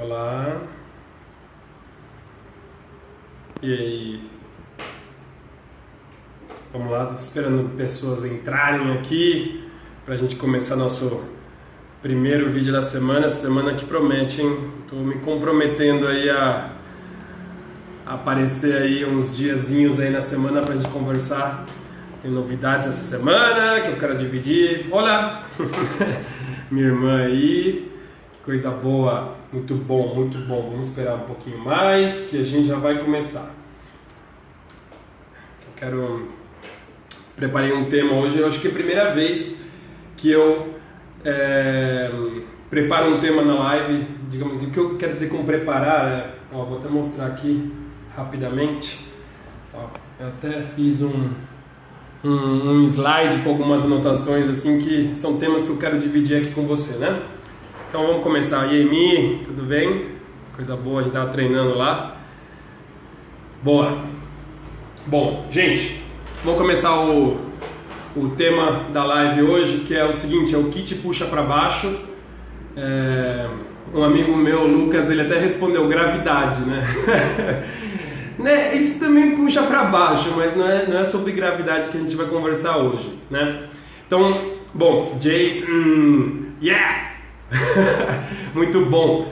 Olá. E aí? Vamos lá, tô esperando pessoas entrarem aqui pra gente começar nosso primeiro vídeo da semana. Semana que promete, hein? Tô me comprometendo aí a aparecer aí uns diazinhos aí na semana pra gente conversar. Tem novidades essa semana que eu quero dividir. Olá! Minha irmã aí. Que coisa boa. Muito bom, muito bom. Vamos esperar um pouquinho mais que a gente já vai começar. Preparei um tema hoje. Eu acho que é a primeira vez que eu preparo um tema na live. Digamos assim, o que eu quero dizer com preparar vou até mostrar aqui rapidamente. Eu até fiz um slide com algumas anotações assim, que são temas que eu quero dividir aqui com você, né? Então vamos começar. E aí, Mi, tudo bem? Coisa boa, a gente estava treinando lá. Boa. Bom, gente, vamos começar o tema da live hoje, que é o seguinte, é o que te puxa para baixo. Um amigo meu, Lucas, ele até respondeu gravidade, né? Né? Isso também puxa para baixo, mas não é sobre gravidade que a gente vai conversar hoje, né? Então, bom, Jason, yes! Muito bom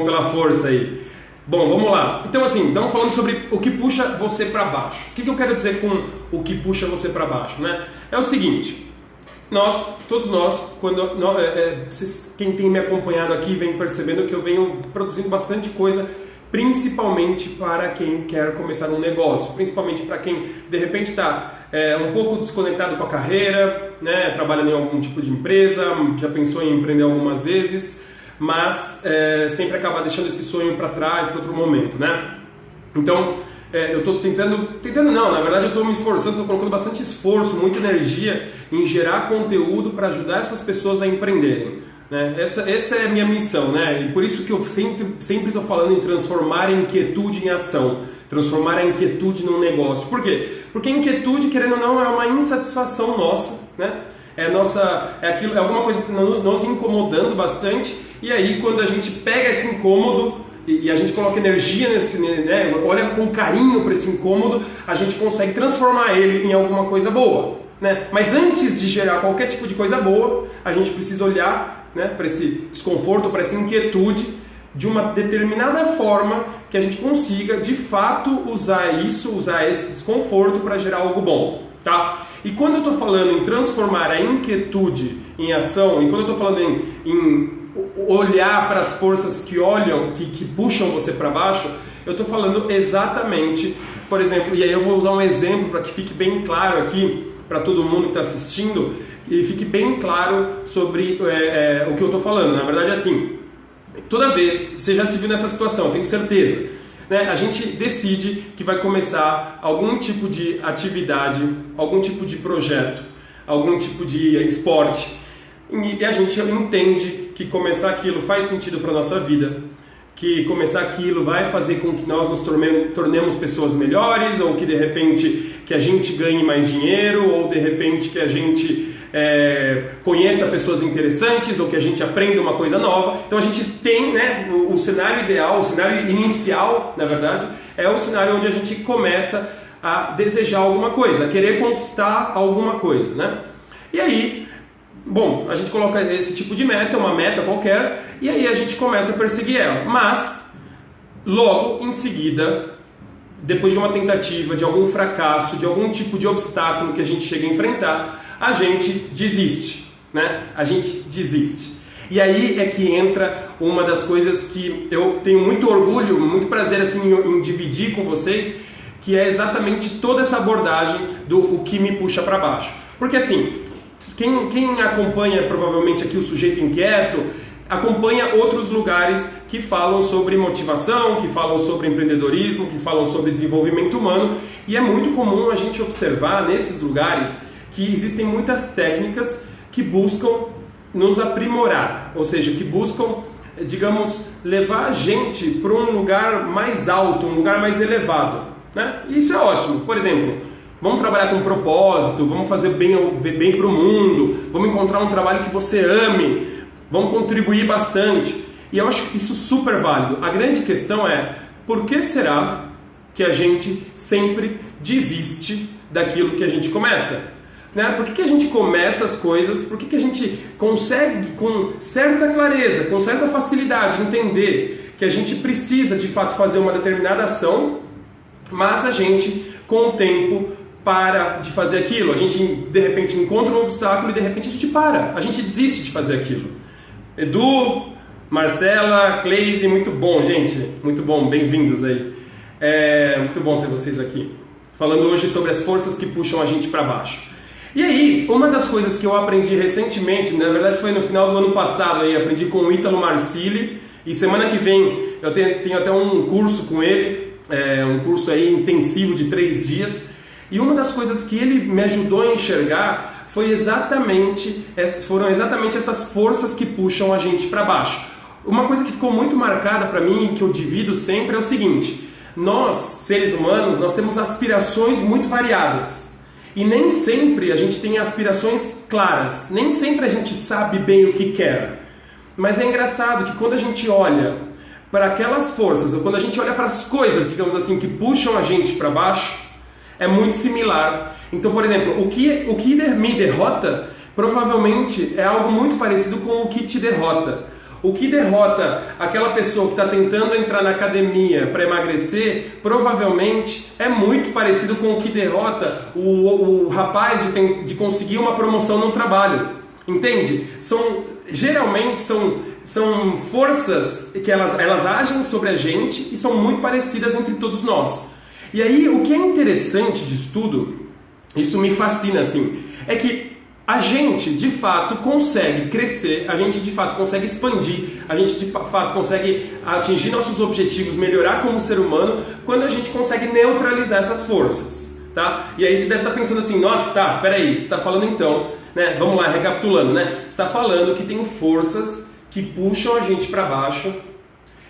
pela força aí. Bom, vamos lá. Então assim, estamos falando sobre o que puxa você para baixo. O que eu quero dizer com o que puxa você para baixo, né? É o seguinte, todos nós, quem tem me acompanhado aqui vem percebendo que eu venho produzindo bastante coisa, principalmente para quem quer começar um negócio, principalmente para quem de repente está um pouco desconectado com a carreira, né? Trabalha em algum tipo de empresa, já pensou em empreender algumas vezes, mas sempre acaba deixando esse sonho para trás, para outro momento, né? Então, eu estou na verdade eu estou me esforçando, estou colocando bastante esforço, muita energia em gerar conteúdo para ajudar essas pessoas a empreenderem, né? Essa é a minha missão, né? E por isso que eu sempre estou falando em transformar a inquietude em ação, transformar a inquietude num negócio. Por quê? Porque a inquietude, querendo ou não, é uma insatisfação nossa, né? É alguma coisa que nos incomodando bastante, e aí quando a gente pega esse incômodo e a gente coloca energia nesse, né, olha com carinho para esse incômodo, a gente consegue transformar ele em alguma coisa boa, né? Mas antes de gerar qualquer tipo de coisa boa, a gente precisa olhar, né, para esse desconforto, para essa inquietude, de uma determinada forma que a gente consiga de fato usar esse desconforto para gerar algo bom, tá? E quando eu estou falando em transformar a inquietude em ação, e quando eu estou falando em olhar para as forças que puxam você para baixo, eu estou falando exatamente, por exemplo, e aí eu vou usar um exemplo para que fique bem claro aqui para todo mundo que está assistindo, e fique bem claro sobre o que eu estou falando. Na verdade, assim, toda vez, você já se viu nessa situação, tenho certeza, né? A gente decide que vai começar algum tipo de atividade, algum tipo de projeto, algum tipo de esporte, e a gente entende que começar aquilo faz sentido para a nossa vida, que começar aquilo vai fazer com que nós nos tornemos pessoas melhores, ou que de repente que a gente ganhe mais dinheiro, ou de repente que a gente conheça pessoas interessantes, ou que a gente aprenda uma coisa nova. Então a gente tem, né, o cenário ideal, o cenário inicial, na verdade, é o cenário onde a gente começa a desejar alguma coisa, a querer conquistar alguma coisa, né? E aí, bom, a gente coloca esse tipo de meta, uma meta qualquer, e aí a gente começa a perseguir ela. Mas, logo em seguida, depois de uma tentativa, de algum fracasso, de algum tipo de obstáculo que a gente chega a enfrentar, a gente desiste, né? A gente desiste. E aí é que entra uma das coisas que eu tenho muito orgulho, muito prazer assim, em dividir com vocês, que é exatamente toda essa abordagem do o que me puxa para baixo. Porque assim, quem acompanha provavelmente aqui o Sujeito Inquieto, acompanha outros lugares que falam sobre motivação, que falam sobre empreendedorismo, que falam sobre desenvolvimento humano, e é muito comum a gente observar nesses lugares que existem muitas técnicas que buscam nos aprimorar, ou seja, que buscam, digamos, levar a gente para um lugar mais alto, um lugar mais elevado, né? E isso é ótimo. Por exemplo, vamos trabalhar com propósito, vamos fazer bem para o mundo, vamos encontrar um trabalho que você ame, vamos contribuir bastante. E eu acho isso super válido. A grande questão é, por que será que a gente sempre desiste daquilo que a gente começa? Né? Por que a gente começa as coisas? Por que a gente consegue com certa clareza, com certa facilidade entender que a gente precisa de fato fazer uma determinada ação, mas a gente com o tempo para de fazer aquilo? A gente de repente encontra um obstáculo e de repente a gente para, a gente desiste de fazer aquilo. Edu, Marcela, Cleise, muito bom, gente, muito bom, bem-vindos aí. Muito bom ter vocês aqui, falando hoje sobre as forças que puxam a gente para baixo. E aí, uma das coisas que eu aprendi recentemente, na verdade foi no final do ano passado, aí, aprendi com o Ítalo Marcilli, e semana que vem eu tenho até um curso com ele, um curso aí intensivo de 3 dias, e uma das coisas que ele me ajudou a enxergar foram exatamente essas forças que puxam a gente para baixo. Uma coisa que ficou muito marcada para mim, que eu divido sempre, é o seguinte: nós, seres humanos, nós temos aspirações muito variadas. E nem sempre a gente tem aspirações claras, nem sempre a gente sabe bem o que quer. Mas é engraçado que quando a gente olha para aquelas forças, ou quando a gente olha para as coisas, digamos assim, que puxam a gente para baixo, é muito similar. Então, por exemplo, o que me derrota, provavelmente é algo muito parecido com o que te derrota. O que derrota aquela pessoa que está tentando entrar na academia para emagrecer, provavelmente é muito parecido com o que derrota o rapaz de conseguir uma promoção no trabalho. Entende? Geralmente são forças que elas agem sobre a gente e são muito parecidas entre todos nós. E aí, o que é interessante disso tudo, isso me fascina assim, é que a gente de fato consegue crescer, a gente de fato consegue expandir, a gente de fato consegue atingir nossos objetivos, melhorar como ser humano, quando a gente consegue neutralizar essas forças, tá? E aí você deve estar pensando assim, nossa, tá, peraí, você está falando então, né? Vamos lá, recapitulando, né? Você está falando que tem forças que puxam a gente para baixo,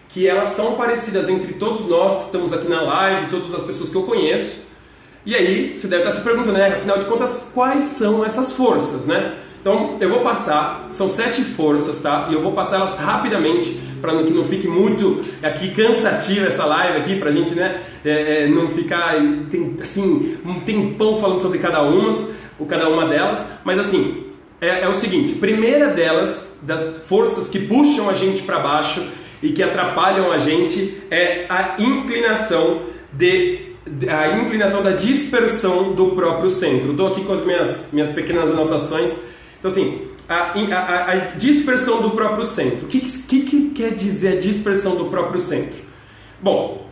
que elas são parecidas entre todos nós que estamos aqui na live, todas as pessoas que eu conheço. E aí, você deve estar se perguntando, né? Afinal de contas, quais são essas forças, né? Então, eu vou passar, são 7 forças, tá? E eu vou passar elas rapidamente, para que não fique muito aqui cansativa essa live aqui, pra gente, né? Não ficar, assim, um tempão falando sobre cada uma delas. Mas assim, é o seguinte, primeira delas, das forças que puxam a gente para baixo e que atrapalham a gente, é a inclinação da dispersão do próprio centro. Estou aqui com as minhas pequenas anotações. Então assim, a dispersão do próprio centro. O que quer dizer a dispersão do próprio centro? Bom,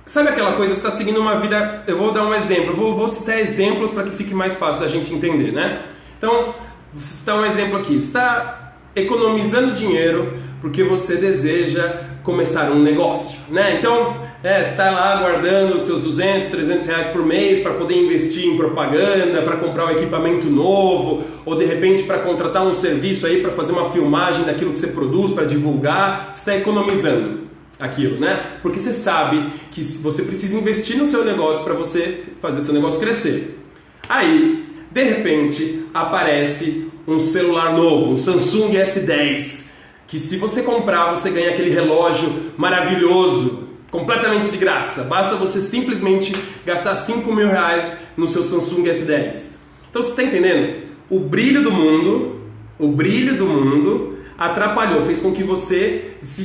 sabe aquela coisa, você está seguindo uma vida... Eu vou dar um exemplo, vou citar exemplos para que fique mais fácil da gente entender, né? Então, vou citar um exemplo aqui. Você está economizando dinheiro porque você deseja começar um negócio, né? Então, você está lá guardando os seus 200, 300 reais por mês para poder investir em propaganda, para comprar um equipamento novo, ou de repente para contratar um serviço aí para fazer uma filmagem daquilo que você produz, para divulgar. Você está economizando aquilo, né? Porque você sabe que você precisa investir no seu negócio para você fazer seu negócio crescer. Aí, de repente, aparece um celular novo, um Samsung S10, que se você comprar, você ganha aquele relógio maravilhoso, completamente de graça. Basta você simplesmente gastar 5 mil reais no seu Samsung S10. Então você está entendendo? O brilho do mundo atrapalhou, fez com que você se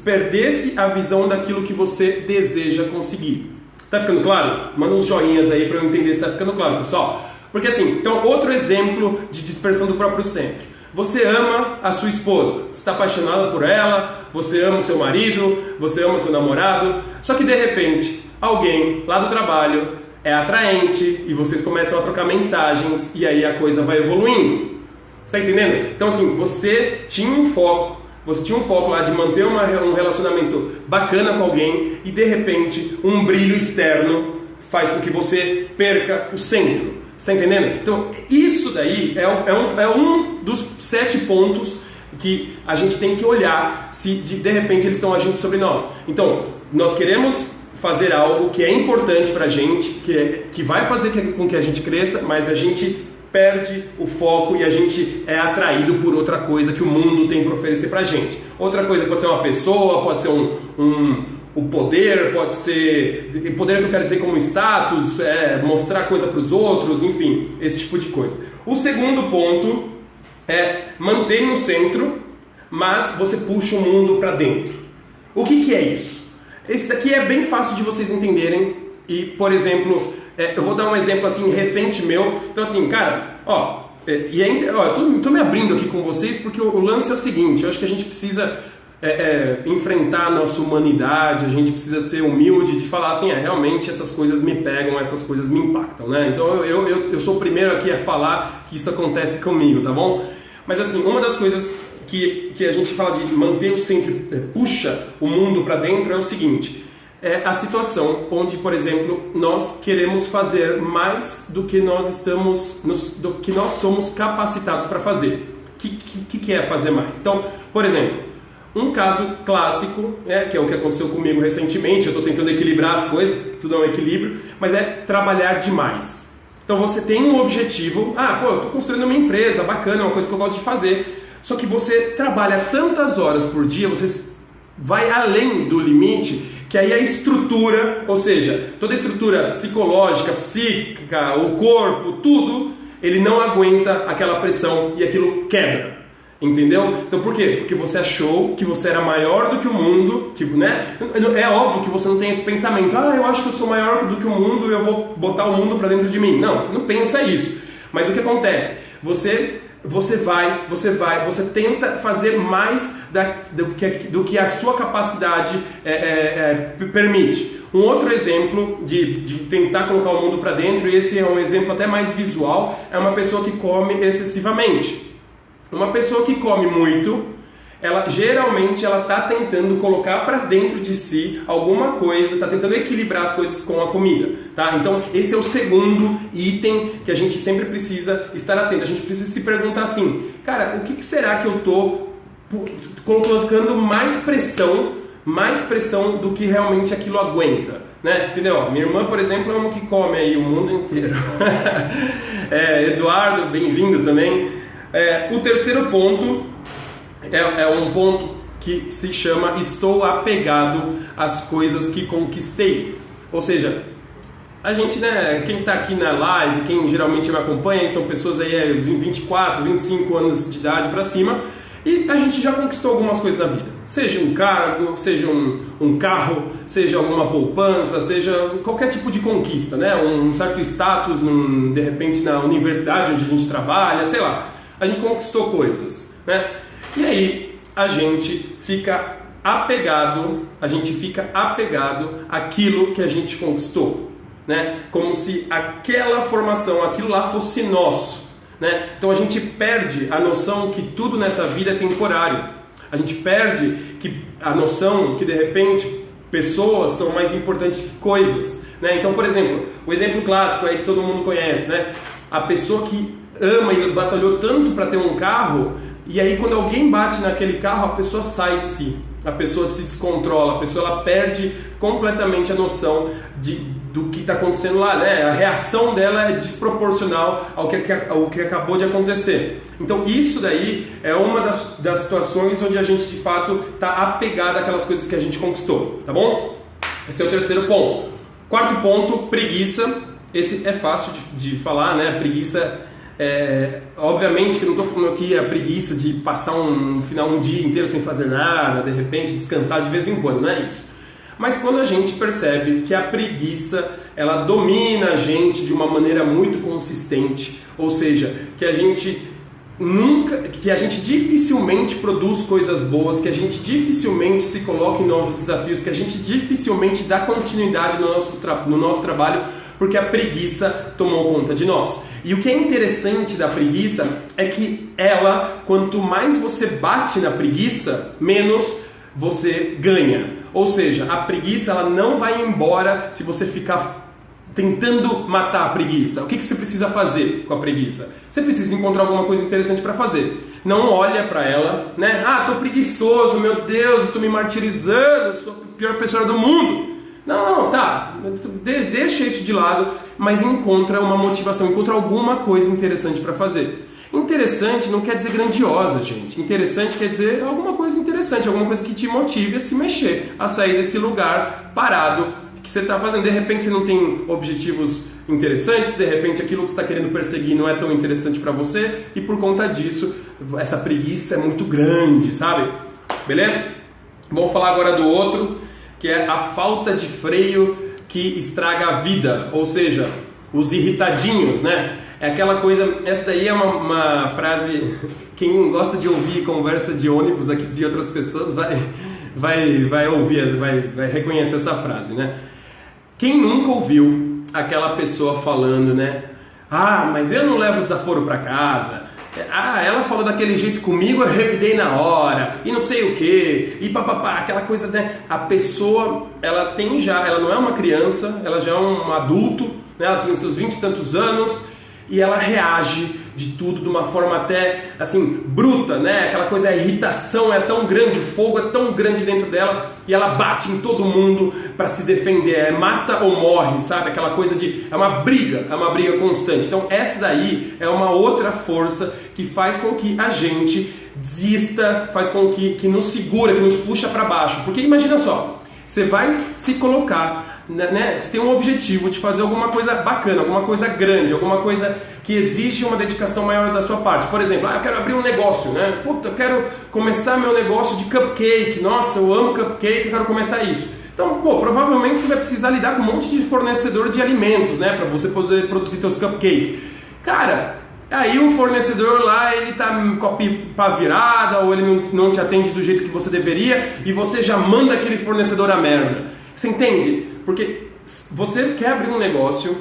perdesse a visão daquilo que você deseja conseguir. Tá ficando claro? Manda uns joinhas aí para eu entender se tá ficando claro, pessoal. Porque assim, então outro exemplo de dispersão do próprio centro. Você ama a sua esposa, você está apaixonado por ela, você ama o seu marido, você ama o seu namorado, só que de repente alguém lá do trabalho é atraente e vocês começam a trocar mensagens e aí a coisa vai evoluindo. Está entendendo? Então assim, você tinha um foco lá de manter um relacionamento bacana com alguém e de repente um brilho externo faz com que você perca o centro. Está entendendo? Então, isso daí é um dos 7 pontos que a gente tem que olhar se de repente eles estão agindo sobre nós. Então, nós queremos fazer algo que é importante para a gente, que vai fazer com que a gente cresça, mas a gente perde o foco e a gente é atraído por outra coisa que o mundo tem para oferecer pra gente. Outra coisa pode ser uma pessoa, pode ser o poder, pode ser... Poder que eu quero dizer como status, mostrar coisa para os outros, enfim, esse tipo de coisa. O segundo ponto é manter no centro, mas você puxa o mundo para dentro. O que é isso? Esse daqui é bem fácil de vocês entenderem e, por exemplo, eu vou dar um exemplo assim recente meu. Então assim, cara, eu tô me abrindo aqui com vocês porque o lance é o seguinte, eu acho que a gente precisa enfrentar a nossa humanidade, a gente precisa ser humilde de falar assim, realmente essas coisas me pegam, essas coisas me impactam, né? Então eu sou o primeiro aqui a falar que isso acontece comigo, tá bom? Mas assim, uma das coisas que a gente fala de manter o centro, puxa o mundo para dentro é o seguinte, é a situação onde, por exemplo, nós queremos fazer mais do que do que nós somos capacitados para fazer. O que é fazer mais? Então, por exemplo, um caso clássico, que é o que aconteceu comigo recentemente, eu estou tentando equilibrar as coisas, tudo é um equilíbrio, mas é trabalhar demais. Então você tem um objetivo, eu estou construindo uma empresa, bacana, é uma coisa que eu gosto de fazer, só que você trabalha tantas horas por dia, você vai além do limite, que aí a estrutura, ou seja, toda a estrutura psicológica, psíquica, o corpo, tudo, ele não aguenta aquela pressão e aquilo quebra. Entendeu? Então por quê? Porque você achou que você era maior do que o mundo, né? É óbvio que você não tem esse pensamento, eu acho que eu sou maior do que o mundo e eu vou botar o mundo para dentro de mim. Não, você não pensa isso. Mas o que acontece? Você tenta fazer mais do que a sua capacidade permite. Um outro exemplo de tentar colocar o mundo para dentro, e esse é um exemplo até mais visual, é uma pessoa que come excessivamente. Uma pessoa que come muito, geralmente ela está tentando colocar para dentro de si alguma coisa, está tentando equilibrar as coisas com a comida, tá? Então esse é o segundo item que a gente sempre precisa estar atento. A gente precisa se perguntar assim, cara, o que será que eu estou colocando mais pressão do que realmente aquilo aguenta, né? Entendeu? Minha irmã, por exemplo, é uma que come aí o mundo inteiro. Eduardo, bem-vindo também. O terceiro ponto é um ponto que se chama estou apegado às coisas que conquistei. Ou seja, a gente, né, quem está aqui na live, quem geralmente me acompanha, são pessoas aí de 24, 25 anos de idade para cima, e a gente já conquistou algumas coisas na vida. Seja um cargo, seja um carro, seja alguma poupança, seja qualquer tipo de conquista, né? Um certo status, de repente na universidade onde a gente trabalha, sei lá. A gente conquistou coisas, né? E aí a gente fica apegado àquilo que a gente conquistou, né? Como se aquela formação, aquilo lá fosse nosso, né? Então a gente perde a noção que tudo nessa vida é temporário. A gente perde a noção que de repente pessoas são mais importantes que coisas, né? Então, por exemplo, o exemplo clássico aí que todo mundo conhece, né? A pessoa que ama e batalhou tanto para ter um carro, e aí quando alguém bate naquele carro, a pessoa sai de si, a pessoa se descontrola, a pessoa ela perde completamente a noção do que está acontecendo lá, né? A reação dela é desproporcional ao que acabou de acontecer. Então isso daí é uma das situações onde a gente de fato está apegado àquelas coisas que a gente conquistou, tá bom? Esse é o terceiro ponto. Quarto ponto, preguiça. Esse é fácil de falar, né? Preguiça... obviamente que eu não estou falando aqui a preguiça de passar um dia inteiro sem fazer nada, de repente descansar de vez em quando, não é isso. Mas quando a gente percebe que a preguiça ela domina a gente de uma maneira muito consistente, ou seja, que a gente dificilmente produz coisas boas, que a gente dificilmente se coloca em novos desafios, que a gente dificilmente dá continuidade no nosso trabalho, porque a preguiça tomou conta de nós. E o que é interessante da preguiça é que quanto mais você bate na preguiça, menos você ganha. Ou seja, a preguiça ela não vai embora se você ficar tentando matar a preguiça. O que você precisa fazer com a preguiça? Você precisa encontrar alguma coisa interessante para fazer. Não olha para ela, né? Tô preguiçoso, meu Deus, eu tô me martirizando, eu sou a pior pessoa do mundo. Não, tá, deixa isso de lado, mas encontra uma motivação, encontra alguma coisa interessante para fazer. Interessante não quer dizer grandiosa, gente. Interessante quer dizer alguma coisa interessante, alguma coisa que te motive a se mexer, a sair desse lugar parado que você está fazendo. De repente você não tem objetivos interessantes, de repente aquilo que você está querendo perseguir não é tão interessante para você e por conta disso essa preguiça é muito grande, sabe? Beleza? Vamos falar agora do outro, que é a falta de freio que estraga a vida, ou seja, os irritadinhos, né? É aquela coisa, essa daí é uma frase, quem gosta de ouvir conversa de ônibus aqui de outras pessoas vai ouvir, vai reconhecer essa frase, né? Quem nunca ouviu aquela pessoa falando, né? Ah, mas eu não levo desaforo para casa. Ah, ela falou daquele jeito comigo, eu revidei na hora, e não sei o que, e papapá, aquela coisa, né? A pessoa, ela não é uma criança, ela já é um adulto, né? Ela tem seus 20 e tantos anos, e ela reage de tudo de uma forma até, assim, bruta, né? Aquela coisa, a irritação é tão grande, o fogo é tão grande dentro dela, e ela bate em todo mundo para se defender, mata ou morre, sabe? Aquela coisa é uma briga constante. Então essa daí é uma outra força que faz com que a gente desista, faz com que nos segura, que nos puxa para baixo. Porque imagina só, você vai se colocar, né? Você tem um objetivo de fazer alguma coisa bacana, alguma coisa grande, alguma coisa que exige uma dedicação maior da sua parte. Por exemplo, eu quero abrir um negócio, né? Puta, eu quero começar meu negócio de cupcake. Nossa, eu amo cupcake, eu quero começar isso. Então, provavelmente você vai precisar lidar com um monte de fornecedor de alimentos, né? Para você poder produzir seus cupcakes. Cara, aí o fornecedor lá, ele tá com a pipa virada, ou ele não te atende do jeito que você deveria, e você já manda aquele fornecedor a merda. Você entende? Porque você quer abrir um negócio,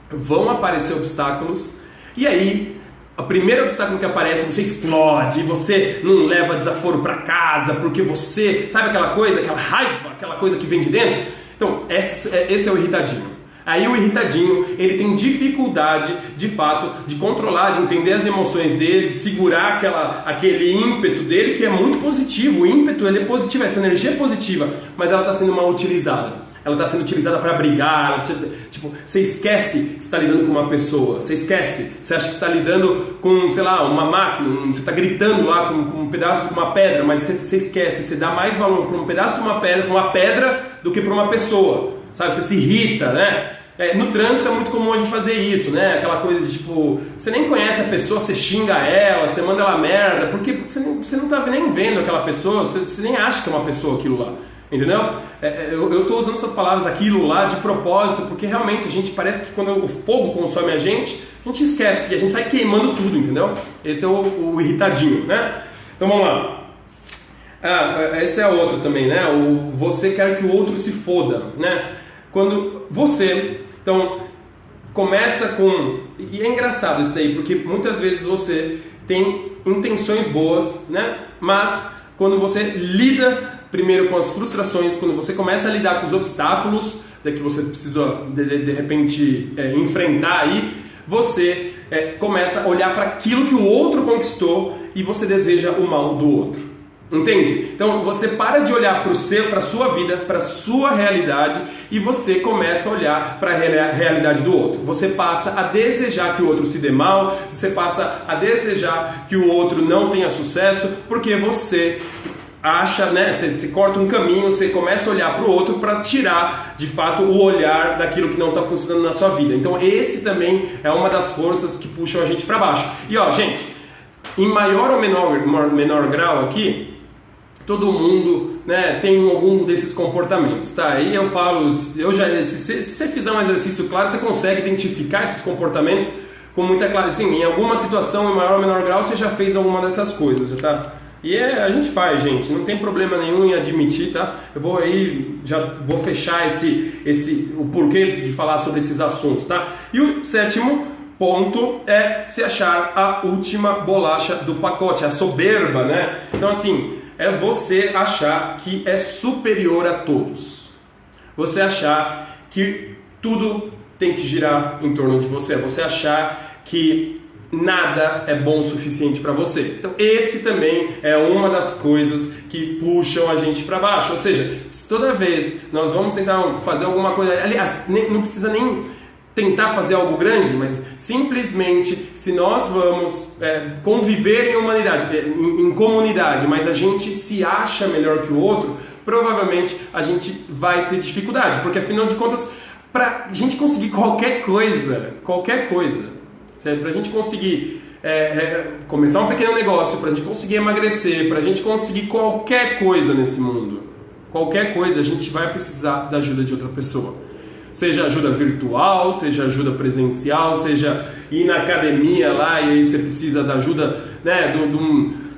vão aparecer obstáculos, e aí, o primeiro obstáculo que aparece, você explode, você não leva desaforo para casa, porque você, sabe aquela coisa, aquela raiva, aquela coisa que vem de dentro? Então, esse é o irritadinho. Aí o irritadinho, ele tem dificuldade, de fato, de controlar, de entender as emoções dele, de segurar aquele ímpeto dele, que é muito positivo. O ímpeto, ele é positivo, essa energia é positiva, mas ela está sendo mal utilizada. Ela está sendo utilizada para brigar, tipo, você esquece que está lidando com uma pessoa, você esquece, você acha que está lidando com, sei lá, uma máquina, você está gritando lá com um pedaço de uma pedra, mas você esquece, você dá mais valor para um pedaço de uma pedra do que para uma pessoa, sabe? Você se irrita, né? No trânsito é muito comum a gente fazer isso, né? Aquela coisa de tipo, você nem conhece a pessoa, você xinga ela, você manda ela merda, porque você não está nem vendo aquela pessoa, você nem acha que é uma pessoa aquilo lá. Entendeu? Eu estou usando essas palavras aquilo lá de propósito, porque realmente a gente parece que quando o fogo consome a gente esquece e a gente sai queimando tudo, entendeu? Esse é o irritadinho, né? Então vamos lá. Essa é a outra também, né? Você quer que o outro se foda, né? Quando você, então, começa com... E é engraçado isso daí, porque muitas vezes você tem intenções boas, né? Mas quando você lida primeiro com as frustrações, quando você começa a lidar com os obstáculos que você precisa de repente enfrentar aí, você começa a olhar para aquilo que o outro conquistou e você deseja o mal do outro. Entende? Então você para de olhar para a sua vida, para a sua realidade, e você começa a olhar para a realidade do outro. Você passa a desejar que o outro se dê mal, você passa a desejar que o outro não tenha sucesso, porque você acha, né? Você corta um caminho, você começa a olhar para o outro para tirar, de fato, o olhar daquilo que não está funcionando na sua vida. Então esse também é uma das forças que puxam a gente para baixo. E ó, gente, em maior ou menor grau aqui, todo mundo, né, tem algum desses comportamentos, tá? E eu falo, se você fizer um exercício claro, você consegue identificar esses comportamentos com muita clareza. Sim, em alguma situação, em maior ou menor grau, você já fez alguma dessas coisas, tá? E a gente faz, gente, não tem problema nenhum em admitir, tá? Eu vou aí, já vou fechar o porquê de falar sobre esses assuntos, tá? E o sétimo ponto é se achar a última bolacha do pacote, a soberba, né? Então assim, é você achar que é superior a todos. Você achar que tudo tem que girar em torno de você. É você achar que nada é bom o suficiente para você. Então esse também é uma das coisas que puxam a gente para baixo. Ou seja, se toda vez nós vamos tentar fazer alguma coisa, aliás, não precisa nem tentar fazer algo grande, mas simplesmente se nós vamos conviver em humanidade, em comunidade, mas a gente se acha melhor que o outro, provavelmente a gente vai ter dificuldade, porque afinal de contas, para a gente conseguir qualquer coisa, para a gente conseguir começar um pequeno negócio, para a gente conseguir emagrecer, para a gente conseguir qualquer coisa nesse mundo, qualquer coisa, a gente vai precisar da ajuda de outra pessoa. Seja ajuda virtual, seja ajuda presencial, seja ir na academia lá e aí você precisa da ajuda, né,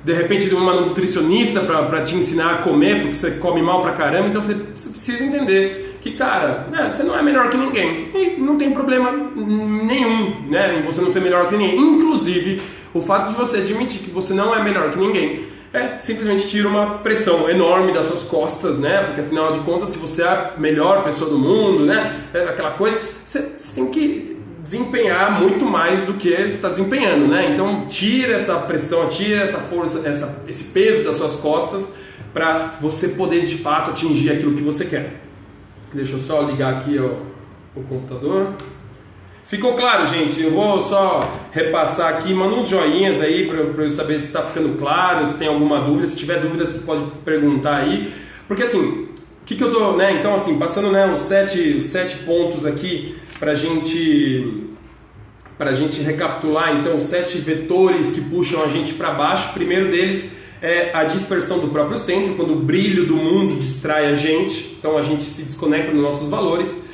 de repente de uma nutricionista para te ensinar a comer, porque você come mal pra caramba. Então você precisa entender que, cara, você não é melhor que ninguém e não tem problema nenhum, né, em você não ser melhor que ninguém. Inclusive, o fato de você admitir que você não é melhor que ninguém simplesmente tira uma pressão enorme das suas costas, né? Porque afinal de contas, se você é a melhor pessoa do mundo, né? Aquela coisa, você tem que desempenhar muito mais do que você está desempenhando, né? Então tira essa pressão, tira essa força, esse peso das suas costas para você poder de fato atingir aquilo que você quer. Deixa eu só ligar aqui o computador. Ficou claro, gente? Eu vou só repassar aqui, manda uns joinhas aí para eu saber se está ficando claro, se tem alguma dúvida. Se tiver dúvida, você pode perguntar aí. Porque assim, o que eu tô, né? Então assim, passando, né, os sete pontos aqui pra gente recapitular, então, os 7 vetores que puxam a gente para baixo. O primeiro deles é a dispersão do próprio centro, quando o brilho do mundo distrai a gente, então a gente se desconecta dos nossos valores.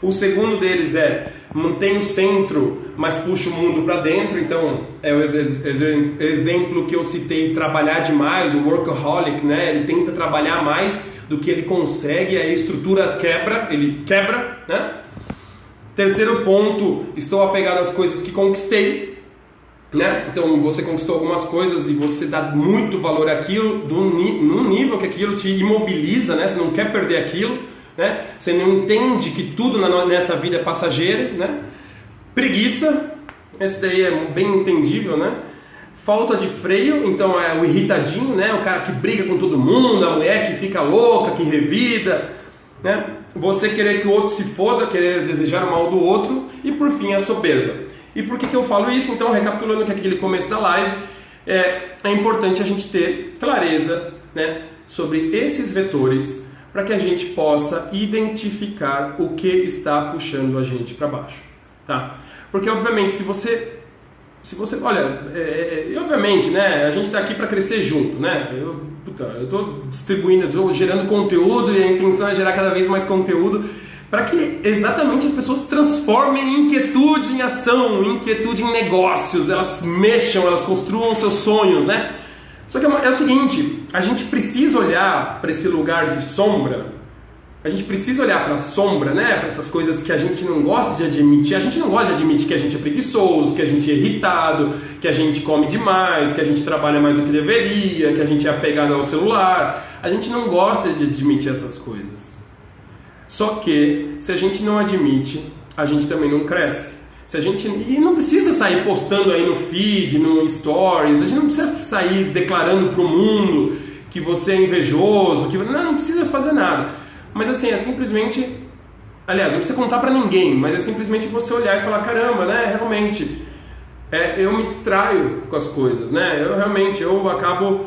O segundo deles é mantém o centro, mas puxa o mundo para dentro. Então é o exemplo que eu citei, trabalhar demais, o workaholic, né? Ele tenta trabalhar mais do que ele consegue, a estrutura ele quebra, né? Terceiro ponto, estou apegado às coisas que conquistei, né? Então você conquistou algumas coisas e você dá muito valor àquilo, num nível que aquilo te imobiliza, né? Você não quer perder aquilo, né? Você não entende que tudo nessa vida é passageiro, né? Preguiça, esse daí é bem entendível, né? Falta de freio, então é o irritadinho, né? O cara que briga com todo mundo, a mulher que fica louca, que revida, né? Você querer que o outro se foda, querer desejar o mal do outro, e por fim a soberba. E por que eu falo isso? Então, recapitulando que aquele começo da live, é importante a gente ter clareza, né, sobre esses vetores, para que a gente possa identificar o que está puxando a gente para baixo, tá? Porque obviamente se você olha, obviamente, né, a gente está aqui para crescer junto, né? Eu estou distribuindo, estou gerando conteúdo e a intenção é gerar cada vez mais conteúdo para que exatamente as pessoas transformem inquietude em ação, inquietude em negócios, elas mexam, elas construam seus sonhos, né? Só que é o seguinte, a gente precisa olhar para esse lugar de sombra, a gente precisa olhar para a sombra, né? Para essas coisas que a gente não gosta de admitir. A gente não gosta de admitir que a gente é preguiçoso, que a gente é irritado, que a gente come demais, que a gente trabalha mais do que deveria, que a gente é apegado ao celular. A gente não gosta de admitir essas coisas. Só que, se a gente não admite, a gente também não cresce. E não precisa sair postando aí no feed, no stories, a gente não precisa sair declarando para o mundo que você é invejoso, não precisa fazer nada. Mas assim, é simplesmente, aliás, não precisa contar pra ninguém, mas é simplesmente você olhar e falar, caramba, né, realmente, eu me distraio com as coisas, né, eu acabo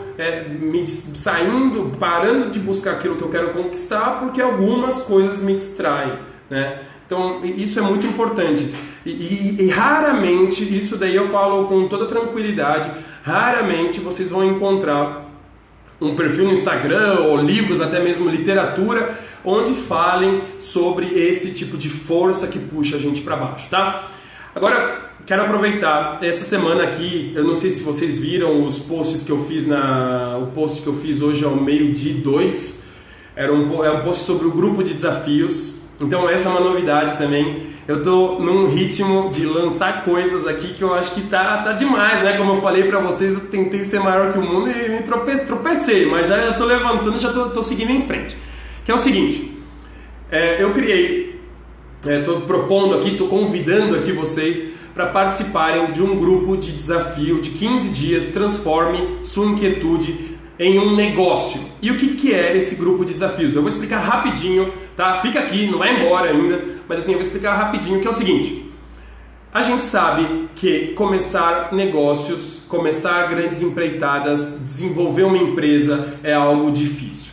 me saindo, parando de buscar aquilo que eu quero conquistar, porque algumas coisas me distraem, né. Então isso é muito importante e raramente, isso daí eu falo com toda tranquilidade, raramente vocês vão encontrar um perfil no Instagram ou livros, até mesmo literatura, onde falem sobre esse tipo de força que puxa a gente para baixo, tá? Agora, quero aproveitar essa semana aqui, eu não sei se vocês viram os posts que eu fiz o post que eu fiz hoje ao 12:02, é um post sobre o grupo de desafios, então essa é uma novidade também. Eu tô num ritmo de lançar coisas aqui que eu acho que tá demais, né? Como eu falei pra vocês, eu tentei ser maior que o mundo e me tropecei, mas já tô levantando, já tô seguindo em frente. Que é o seguinte, eu criei, tô propondo aqui, tô convidando aqui vocês para participarem de um grupo de desafio de 15 dias. Transforme sua inquietude em um negócio. E o que é esse grupo de desafios? Eu vou explicar rapidinho, tá? Fica aqui, não vai embora ainda, mas assim, eu vou explicar rapidinho, que é o seguinte. A gente sabe que começar negócios, começar grandes empreitadas, desenvolver uma empresa é algo difícil.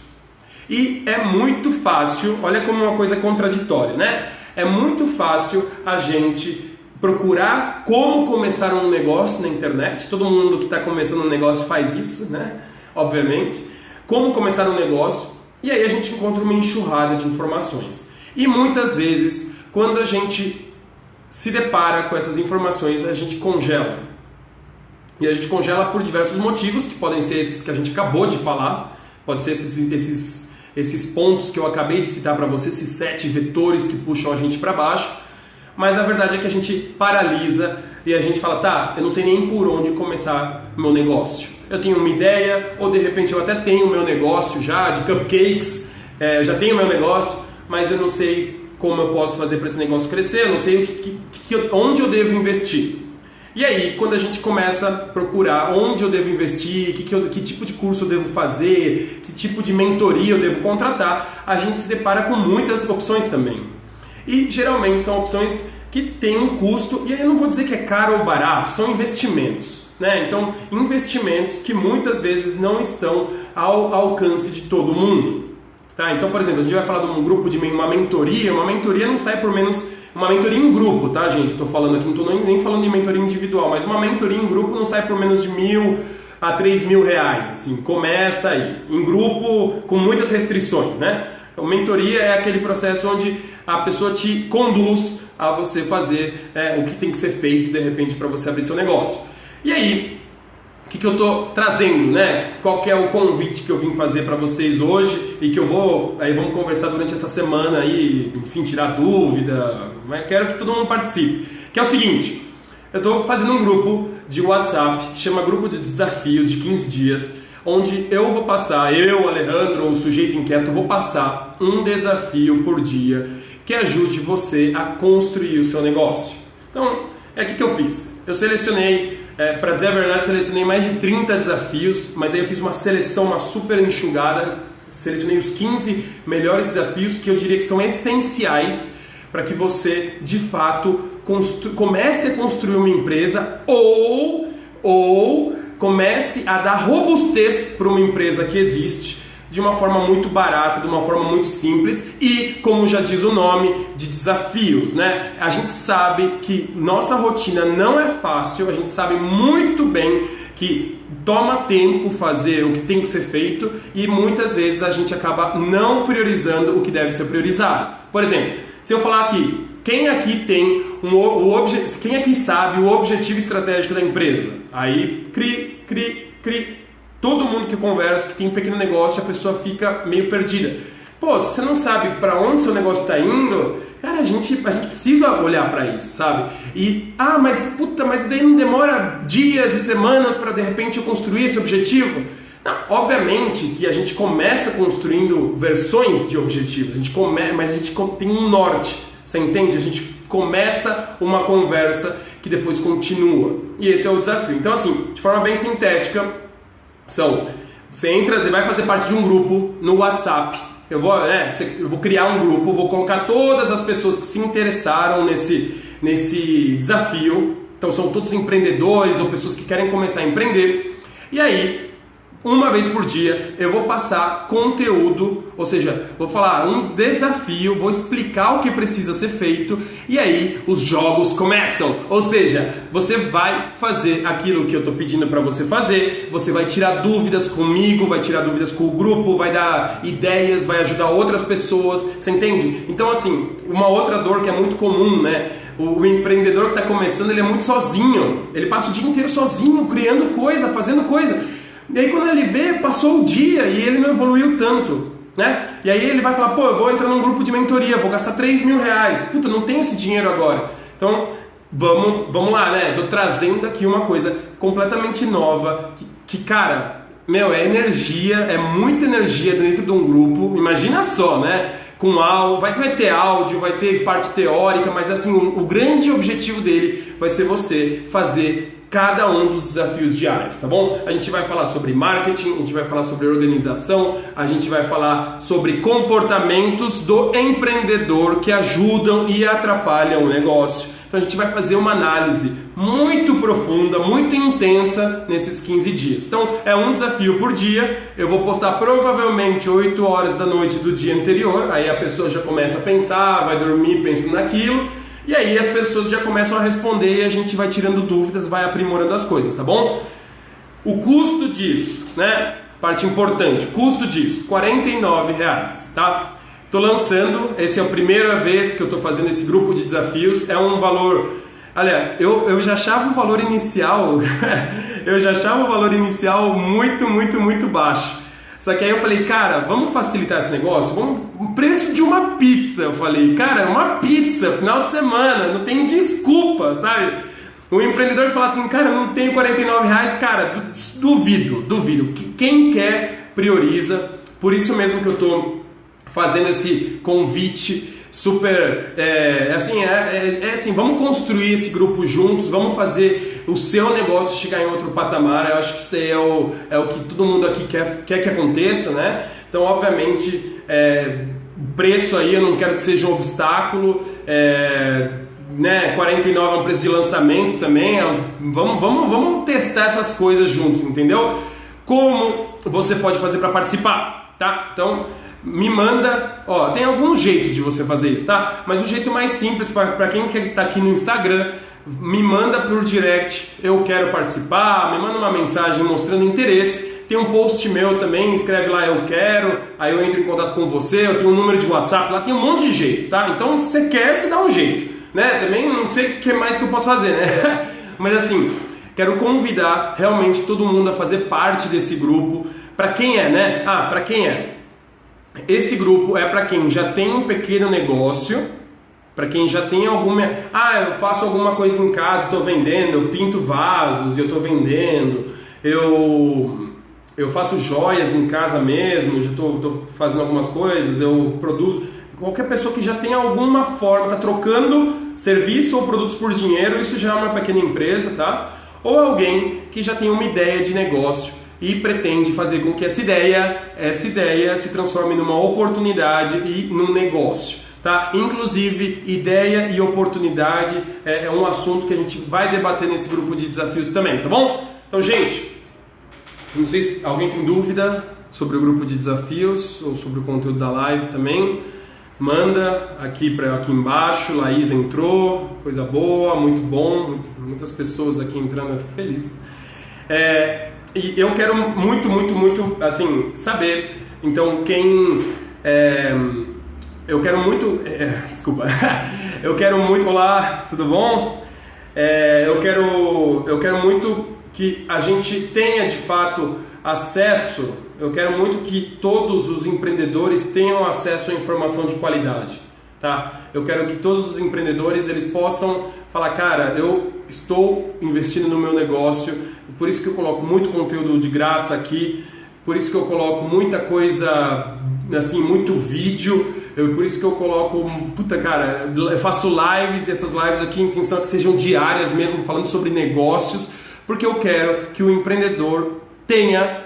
E é muito fácil, olha como uma coisa contraditória, né? É muito fácil a gente procurar como começar um negócio na internet. Todo mundo que está começando um negócio faz isso, né? Obviamente. Como começar um negócio. E aí a gente encontra uma enxurrada de informações. E muitas vezes, quando a gente se depara com essas informações, a gente congela. E a gente congela por diversos motivos, que podem ser esses que a gente acabou de falar, pode ser esses pontos que eu acabei de citar para você, esses 7 vetores que puxam a gente para baixo, mas a verdade é que a gente paralisa e a gente fala, tá, eu não sei nem por onde começar meu negócio. Eu tenho uma ideia, ou de repente eu até tenho meu negócio já, de cupcakes, já tenho meu negócio, mas eu não sei como eu posso fazer para esse negócio crescer, eu não sei onde eu devo investir. E aí, quando a gente começa a procurar onde eu devo investir, que tipo de curso eu devo fazer, que tipo de mentoria eu devo contratar, a gente se depara com muitas opções também. E geralmente são opções que têm um custo, e aí eu não vou dizer que é caro ou barato, são investimentos, né? Então, investimentos que muitas vezes não estão ao alcance de todo mundo. Tá? Então, por exemplo, a gente vai falar de um grupo de uma mentoria não sai por menos... Uma mentoria em grupo, tá, gente? Estou falando aqui, não estou nem falando de mentoria individual, mas uma mentoria em grupo não sai por menos de R$1.000 a R$3.000, assim, começa aí, em grupo com muitas restrições, né? Então, mentoria é aquele processo onde a pessoa te conduz a você fazer o que tem que ser feito, de repente, para você abrir seu negócio. E aí, o que eu estou trazendo, né? Qual que é o convite que eu vim fazer para vocês hoje e que vamos conversar durante essa semana aí, enfim, tirar dúvida, mas quero que todo mundo participe. Que é o seguinte, eu estou fazendo um grupo de WhatsApp, que chama Grupo de Desafios de 15 dias, onde eu vou passar, Alejandro, o sujeito inquieto, vou passar um desafio por dia que ajude você a construir o seu negócio. Então, o que eu fiz? Eu selecionei, para dizer a verdade, selecionei mais de 30 desafios, mas aí eu fiz uma seleção, uma super enxugada, selecionei os 15 melhores desafios que eu diria que são essenciais para que você, de fato, comece a construir uma empresa ou comece a dar robustez para uma empresa que existe de uma forma muito barata, de uma forma muito simples e, como já diz o nome, de desafios, né? A gente sabe que nossa rotina não é fácil, a gente sabe muito bem que toma tempo fazer o que tem que ser feito e muitas vezes a gente acaba não priorizando o que deve ser priorizado. Por exemplo, se eu falar aqui, quem aqui tem quem aqui sabe o objetivo estratégico da empresa? Aí, todo mundo que eu converso, que tem um pequeno negócio, a pessoa fica meio perdida. Pô, se você não sabe para onde seu negócio está indo, cara, a gente precisa olhar para isso, sabe? E, mas daí não demora dias e semanas para de repente eu construir esse objetivo? Não, obviamente que a gente começa construindo versões de objetivos, mas a gente tem um norte, você entende? A gente começa uma conversa que depois continua. E esse é o desafio. Então, assim, de forma bem sintética, você vai fazer parte de um grupo no WhatsApp. Eu vou criar um grupo, vou colocar todas as pessoas que se interessaram nesse desafio. Então são todos empreendedores ou pessoas que querem começar a empreender. E aí, uma vez por dia, eu vou passar conteúdo, ou seja, vou falar um desafio, vou explicar o que precisa ser feito e aí os jogos começam. Ou seja, você vai fazer aquilo que eu estou pedindo para você fazer, você vai tirar dúvidas comigo, vai tirar dúvidas com o grupo, vai dar ideias, vai ajudar outras pessoas, você entende? Então assim, uma outra dor que é muito comum, né? O empreendedor que está começando, ele é muito sozinho, ele passa o dia inteiro sozinho, criando coisa, fazendo coisa. E aí quando ele vê, passou o dia e ele não evoluiu tanto, né? E aí ele vai falar, eu vou entrar num grupo de mentoria, vou gastar R$3.000. Puta, não tenho esse dinheiro agora. Então, vamos lá, né? Tô trazendo aqui uma coisa completamente nova, que cara, é energia, é muita energia dentro de um grupo. Imagina só, né? com vai ter áudio, vai ter parte teórica, mas assim, o grande objetivo dele vai ser você fazer cada um dos desafios diários, tá bom? A gente vai falar sobre marketing, a gente vai falar sobre organização, a gente vai falar sobre comportamentos do empreendedor que ajudam e atrapalham o negócio. Então a gente vai fazer uma análise muito profunda, muito intensa nesses 15 dias. Então é um desafio por dia, eu vou postar provavelmente 8 horas da noite do dia anterior, aí a pessoa já começa a pensar, vai dormir pensando naquilo, e aí as pessoas já começam a responder e a gente vai tirando dúvidas, vai aprimorando as coisas, tá bom? O custo disso, né? Parte importante, custo disso, R$49, tá? Tô lançando, essa é a primeira vez que eu tô fazendo esse grupo de desafios, é um valor... Olha, eu já achava o valor inicial, muito baixo. Só que aí eu falei, cara, vamos facilitar esse negócio? O preço de uma pizza, eu falei, cara, uma pizza, final de semana, não tem desculpa, sabe? O empreendedor fala assim, cara, não tenho R$49, cara, duvido. Quem quer, prioriza, por isso mesmo que eu tô fazendo esse convite super, assim, vamos construir esse grupo juntos, vamos fazer o seu negócio chegar em outro patamar. Eu acho que isso daí é o que todo mundo aqui quer que aconteça, né? Então, obviamente, o preço aí eu não quero que seja um obstáculo, né? 49 é um preço de lançamento também, vamos testar essas coisas juntos, entendeu? Como você pode fazer para participar, tá? Então, me manda, tem alguns jeitos de você fazer isso, tá? Mas o jeito mais simples, para quem tá aqui no Instagram, me manda por direct, eu quero participar, me manda uma mensagem mostrando interesse. Tem um post meu também, escreve lá eu quero, aí eu entro em contato com você, eu tenho um número de WhatsApp, lá tem um monte de jeito, tá? Então se você quer, você dá um jeito, né? Também não sei o que mais que eu posso fazer, né? Mas assim, quero convidar realmente todo mundo a fazer parte desse grupo. Para quem é, né? Para quem é? Esse grupo é para quem já tem um pequeno negócio, para quem já tem alguma... eu faço alguma coisa em casa, estou vendendo, eu pinto vasos e eu estou vendendo, eu faço joias em casa mesmo, já estou fazendo algumas coisas, eu produzo... Qualquer pessoa que já tem alguma forma, está trocando serviço ou produtos por dinheiro, isso já é uma pequena empresa, tá? Ou alguém que já tem uma ideia de negócio e pretende fazer com que essa ideia se transforme numa oportunidade e num negócio, tá? Inclusive, ideia e oportunidade é um assunto que a gente vai debater nesse grupo de desafios também, tá bom? Então, gente, não sei se alguém tem dúvida sobre o grupo de desafios ou sobre o conteúdo da live também, manda aqui embaixo. Laís entrou, coisa boa, muito bom, muitas pessoas aqui entrando, eu fico feliz. E eu quero muito, assim, saber, então, eu quero muito, eu quero muito, olá, tudo bom? Eu quero muito que a gente tenha, de fato, acesso, eu quero muito que todos os empreendedores tenham acesso à informação de qualidade, tá? Eu quero que todos os empreendedores, eles possam falar, cara, eu estou investindo no meu negócio, por isso que eu coloco muito conteúdo de graça aqui, por isso que eu coloco muita coisa, assim, muito vídeo, por isso que eu coloco, eu faço lives, e essas lives aqui, a intenção é que sejam diárias mesmo, falando sobre negócios, porque eu quero que o empreendedor tenha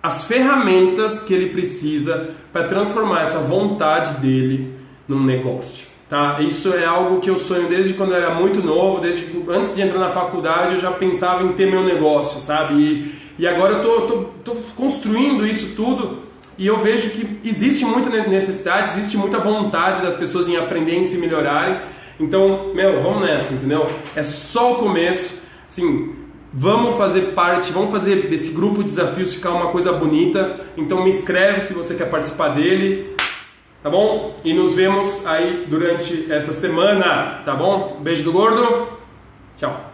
as ferramentas que ele precisa para transformar essa vontade dele num negócio. Tá? Isso é algo que eu sonho desde quando eu era muito novo, antes de entrar na faculdade eu já pensava em ter meu negócio, sabe? E agora eu tô construindo isso tudo e eu vejo que existe muita necessidade, existe muita vontade das pessoas em aprender, em se melhorarem. Então, vamos nessa, entendeu? É só o começo, assim, vamos fazer parte, vamos fazer esse grupo de desafios ficar uma coisa bonita. Então me inscreve se você quer participar dele. Tá bom? E nos vemos aí durante essa semana, tá bom? Beijo do gordo, tchau!